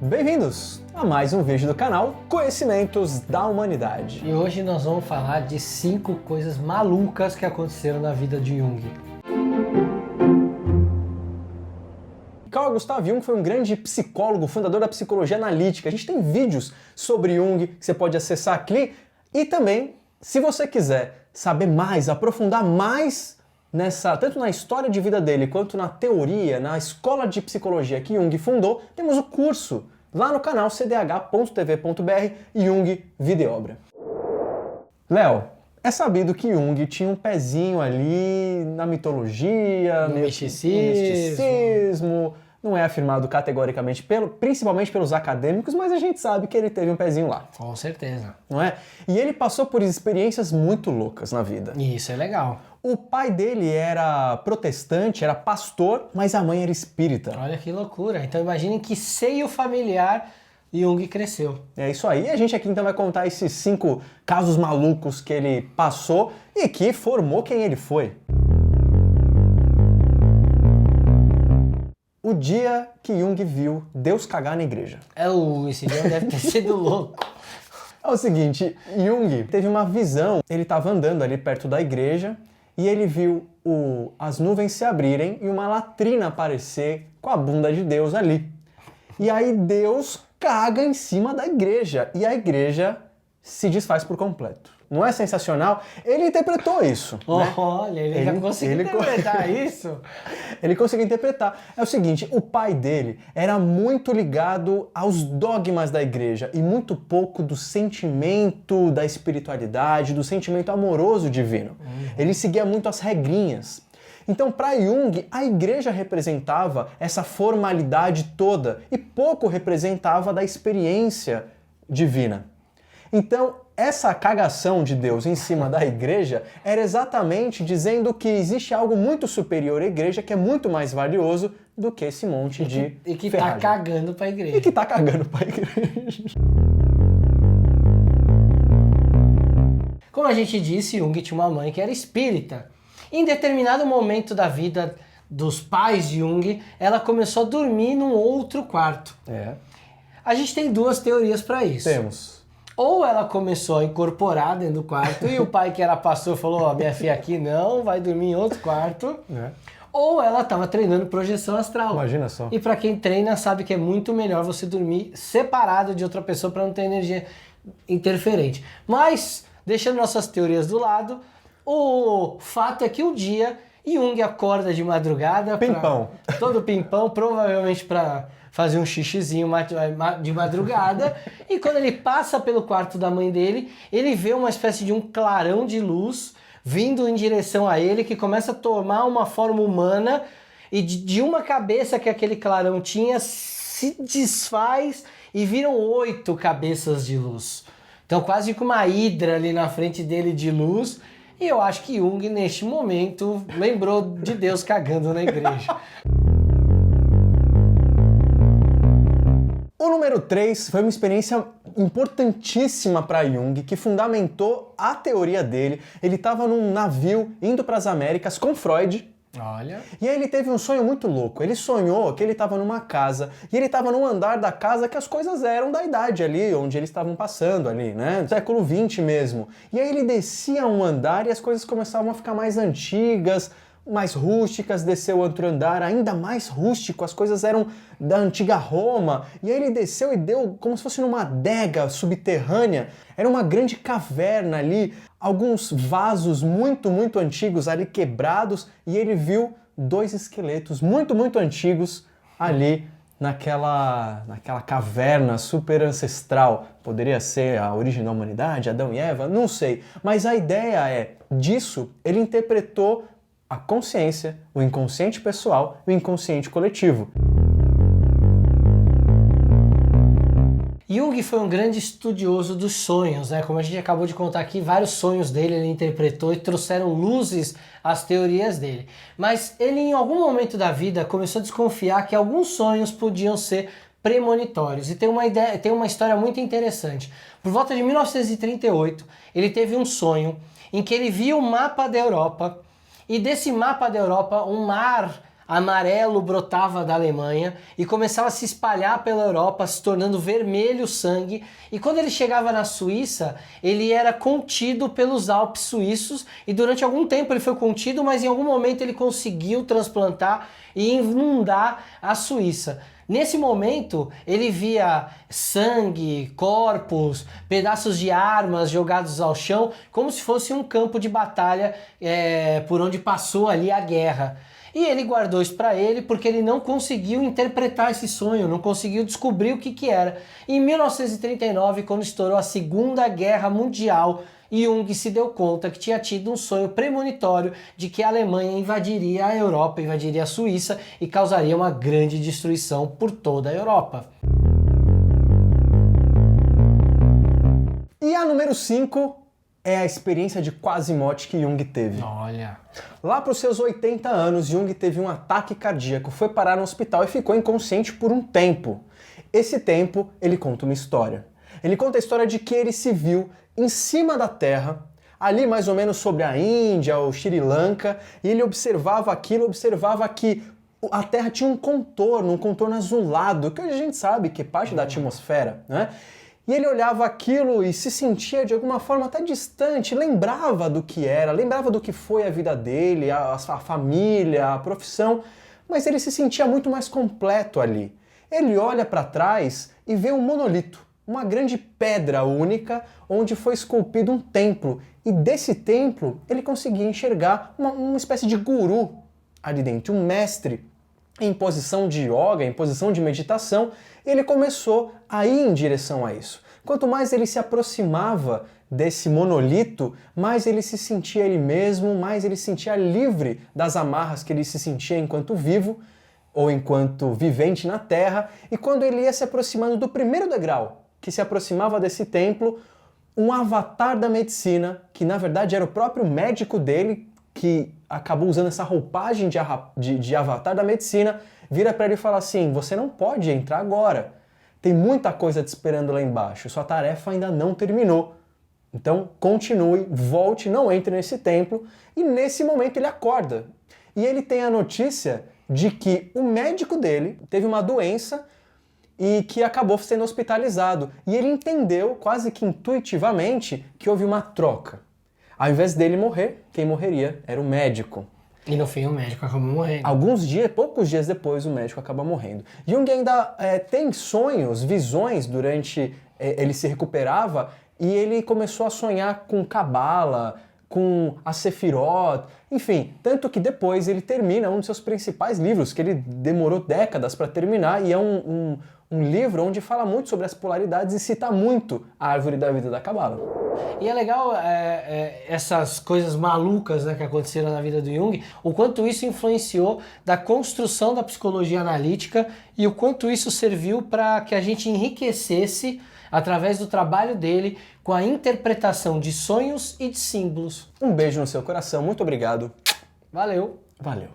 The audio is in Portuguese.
Bem-vindos a mais um vídeo do canal Conhecimentos da Humanidade. E hoje nós vamos falar de 5 coisas malucas que aconteceram na vida de Jung. Carl Gustav Jung foi um grande psicólogo, fundador da psicologia analítica. A gente tem vídeos sobre Jung que você pode acessar aqui. E também, se você quiser saber mais, aprofundar mais tanto na história de vida dele quanto na teoria, na escola de psicologia que Jung fundou, temos o curso lá no canal cdh.tv.br Jung Vida e Obra. Léo, é sabido que Jung tinha um pezinho ali na mitologia, no no misticismo. Não é afirmado categoricamente, principalmente pelos acadêmicos, mas a gente sabe que ele teve um pezinho lá. Com certeza. Não é? E ele passou por experiências muito loucas na vida. E isso é legal. O pai dele era protestante, era pastor, mas a mãe era espírita. Olha que loucura. Então imaginem que seio familiar Jung cresceu. É isso aí. A gente aqui então vai contar esses 5 casos malucos que ele passou e que formou quem ele foi. O dia que Jung viu Deus cagar na igreja. Esse dia deve ter sido louco. É o seguinte, Jung teve uma visão, ele estava andando ali perto da igreja e ele viu as nuvens se abrirem e uma latrina aparecer com a bunda de Deus ali. E aí Deus caga em cima da igreja e a igreja se desfaz por completo. Não é sensacional? Ele interpretou isso. Né? Olha, ele já conseguiu interpretar isso. Ele conseguiu interpretar. É o seguinte, o pai dele era muito ligado aos dogmas da igreja e muito pouco do sentimento da espiritualidade, do sentimento amoroso divino. Ele seguia muito as regrinhas. Então, para Jung, a igreja representava essa formalidade toda e pouco representava da experiência divina. Então, essa cagação de Deus em cima da igreja era exatamente dizendo que existe algo muito superior à igreja que é muito mais valioso do que esse monte de E que ferragem. tá cagando pra igreja. E que tá cagando pra igreja. Como a gente disse, Jung tinha uma mãe que era espírita. Em determinado momento da vida dos pais de Jung, ela começou a dormir num outro quarto. A gente tem 2 teorias para isso. Temos. Ou ela começou a incorporar dentro do quarto e o pai que era pastor falou, ó, minha filha aqui não, vai dormir em outro quarto. Ou ela estava treinando projeção astral. Imagina só. E para quem treina sabe que é muito melhor você dormir separado de outra pessoa para não ter energia interferente. Mas, deixando nossas teorias do lado, o fato é que um dia Jung acorda de madrugada, Pimpão. todo pimpão, provavelmente para fazer um xixizinho de madrugada, e quando ele passa pelo quarto da mãe dele, ele vê uma espécie de um clarão de luz vindo em direção a ele, que começa a tomar uma forma humana, e de uma cabeça que aquele clarão tinha, se desfaz e viram 8 cabeças de luz. Então quase que uma hidra ali na frente dele de luz, e eu acho que Jung, neste momento, lembrou de Deus cagando na igreja. O número 3 foi uma experiência importantíssima para Jung, que fundamentou a teoria dele. Ele estava num navio indo para as Américas com Freud. Olha. E aí ele teve um sonho muito louco. Ele sonhou que ele estava numa casa e ele estava num andar da casa que as coisas eram da idade ali, onde eles estavam passando ali, né? Século XX mesmo. E aí ele descia um andar e as coisas começavam a ficar mais antigas, mais rústicas, desceu outro andar, ainda mais rústico, as coisas eram da antiga Roma, e aí ele desceu e deu como se fosse numa adega subterrânea, era uma grande caverna ali, alguns vasos muito, muito antigos ali quebrados, e ele viu 2 esqueletos muito, muito antigos ali naquela caverna super ancestral. Poderia ser a origem da humanidade, Adão e Eva, não sei, mas a ideia é, disso ele interpretou a consciência, o inconsciente pessoal e o inconsciente coletivo. Jung foi um grande estudioso dos sonhos, né? Como a gente acabou de contar aqui, vários sonhos dele ele interpretou e trouxeram luzes às teorias dele. Mas ele, em algum momento da vida, começou a desconfiar que alguns sonhos podiam ser premonitórios. E tem uma história muito interessante. Por volta de 1938, ele teve um sonho em que ele viu o mapa da Europa, e desse mapa da Europa, um mar amarelo brotava da Alemanha e começava a se espalhar pela Europa, se tornando vermelho o sangue. E quando ele chegava na Suíça, ele era contido pelos Alpes suíços e durante algum tempo ele foi contido, mas em algum momento ele conseguiu transplantar e inundar a Suíça. Nesse momento, ele via sangue, corpos, pedaços de armas jogados ao chão, como se fosse um campo de batalha por onde passou ali a guerra. E ele guardou isso para ele porque ele não conseguiu interpretar esse sonho, não conseguiu descobrir o que era. Em 1939, quando estourou a Segunda Guerra Mundial, Jung se deu conta que tinha tido um sonho premonitório de que a Alemanha invadiria a Europa, invadiria a Suíça e causaria uma grande destruição por toda a Europa. E a número 5 é a experiência de quase morte que Jung teve. Olha. Lá para os seus 80 anos, Jung teve um ataque cardíaco, foi parar no hospital e ficou inconsciente por um tempo. Esse tempo, ele conta uma história. Ele conta a história de que ele se viu em cima da Terra, ali mais ou menos sobre a Índia ou Sri Lanka, e ele observava aquilo, observava que a Terra tinha um contorno azulado, que hoje a gente sabe que é parte da atmosfera, né? E ele olhava aquilo e se sentia de alguma forma até distante, lembrava do que era, lembrava do que foi a vida dele, a família, a profissão, mas ele se sentia muito mais completo ali. Ele olha para trás e vê um monolito, uma grande pedra única onde foi esculpido um templo. E desse templo ele conseguia enxergar uma espécie de guru ali dentro, um mestre em posição de yoga, em posição de meditação. Ele começou a ir em direção a isso. Quanto mais ele se aproximava desse monolito, mais ele se sentia ele mesmo, mais ele se sentia livre das amarras que ele se sentia enquanto vivo ou enquanto vivente na Terra. E quando ele ia se aproximando do primeiro degrau, que se aproximava desse templo, um avatar da medicina, que na verdade era o próprio médico dele, que acabou usando essa roupagem de avatar da medicina, vira para ele e fala assim: você não pode entrar agora, tem muita coisa te esperando lá embaixo, sua tarefa ainda não terminou. Então continue, volte, não entre nesse templo. E nesse momento ele acorda. E ele tem a notícia de que o médico dele teve uma doença e que acabou sendo hospitalizado. E ele entendeu, quase que intuitivamente, que houve uma troca. Ao invés dele morrer, quem morreria era o médico. E no fim o médico acabou morrendo. Poucos dias depois, o médico acaba morrendo. Jung ainda tem sonhos, visões durante ele se recuperava, e ele começou a sonhar com Cabala, com a Sefirot, enfim, tanto que depois ele termina um dos seus principais livros, que ele demorou décadas para terminar, e é um livro onde fala muito sobre as polaridades e cita muito a árvore da vida da Cabala. E é legal essas coisas malucas, né, que aconteceram na vida do Jung, o quanto isso influenciou da construção da psicologia analítica e o quanto isso serviu para que a gente enriquecesse através do trabalho dele com a interpretação de sonhos e de símbolos. Um beijo no seu coração, muito obrigado. Valeu! Valeu.